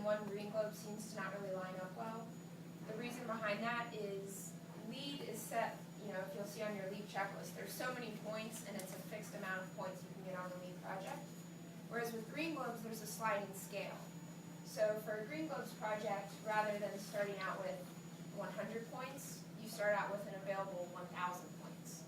one Green Globe seems to not really line up well. The reason behind that is LEED is set, if you'll see on your LEED checklist, there's so many points and it's a fixed amount of points you can get on a LEED project. Whereas with Green Globes, there's a sliding scale. So for a Green Globes project, rather than starting out with 100 points, you start out with an available 1,000 points.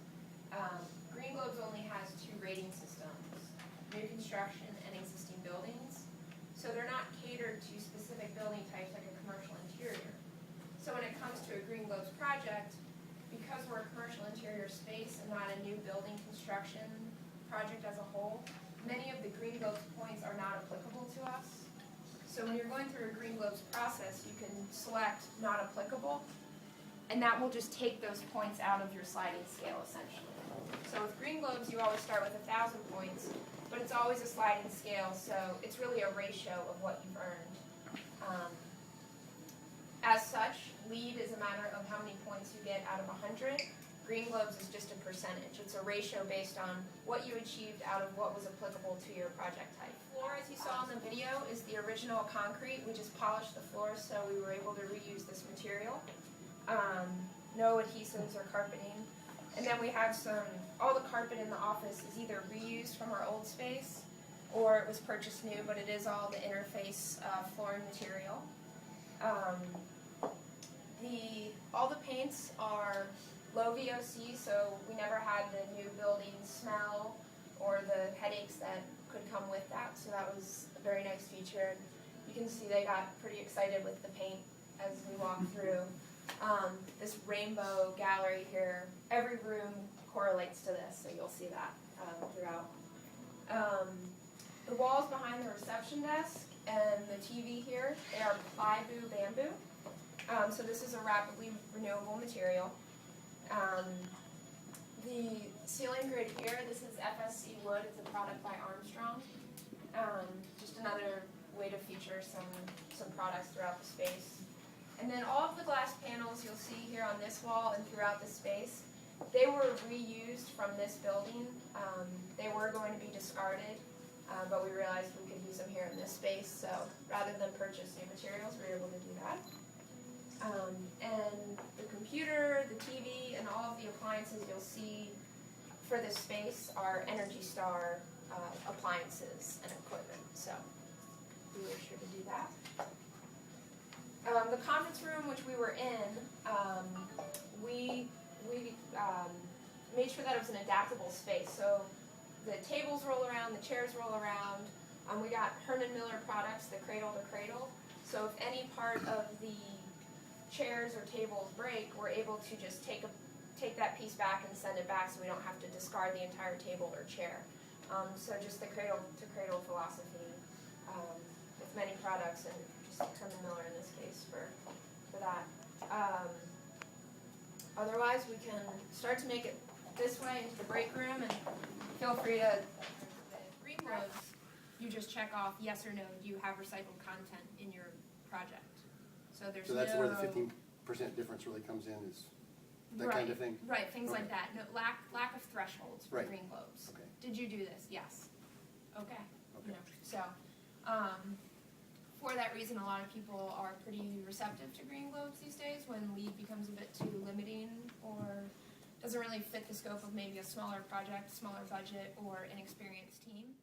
Green Globes only has 2 rating systems, new construction and existing buildings. So they're not catered to specific building types like a commercial interior. So when it comes to a Green Globes project, because we're a commercial interior space and not a new building construction project as a whole, many of the Green Globes points are not applicable to us. So when you're going through a Green Globes process, you can select not applicable, and that will just take those points out of your sliding scale essentially. So with Green Globes, you always start with 1,000 points, but it's always a sliding scale, so it's really a ratio of what you've earned. As such, LEED is a matter of how many points you get out of 100. Green Globes is just a percentage. It's a ratio based on what you achieved out of what was applicable to your project type. The floor, as you saw in the video, is the original concrete. We just polished the floor so we were able to reuse this material. No adhesives or carpeting. And then we have all the carpet in the office is either reused from our old space or it was purchased new, but it is all the interface flooring material. All the paints are low VOC, so we never had the new building smell or the headaches that could come with that, so that was a very nice feature. You can see they got pretty excited with the paint as we walked through. This rainbow gallery here, every room correlates to this, so you'll see that throughout. The walls behind the reception desk and the TV here, they are Plyboot bamboo. So this is a rapidly renewable material. The ceiling grid here, this is FSC wood. It's a product by Armstrong. Just another way to feature some products throughout the space. And then all of the glass panels you'll see here on this wall and throughout the space, they were reused from this building. They were going to be discarded, but we realized we could use them here in this space. So rather than purchase new materials, we were able to do that. And the computer, the TV, and all of the appliances you'll see for this space are Energy Star appliances and equipment. So we were sure to do that. The conference room which we were in, we made sure that it was an adaptable space. So the tables roll around, the chairs roll around. We got Herman Miller products, the cradle to cradle. So if any part of the chairs or tables break, we're able to just take that piece back and send it back so we don't have to discard the entire table or chair. So just the cradle to cradle philosophy with many products, and just Herman Miller in this case for that. Otherwise, we can start to make it this way into the break room, and feel free to. Green Globes, you just check off yes or no. Do you have recycled content in your project? So that's where the 15% difference really comes in, is that kind of thing? Right, things like that. No, lack of thresholds for Green Globes. Okay. Did you do this? Yes. Okay. Okay. So, for that reason, a lot of people are pretty receptive to Green Globes these days when LEED becomes a bit too limiting or doesn't really fit the scope of maybe a smaller project, smaller budget, or inexperienced team.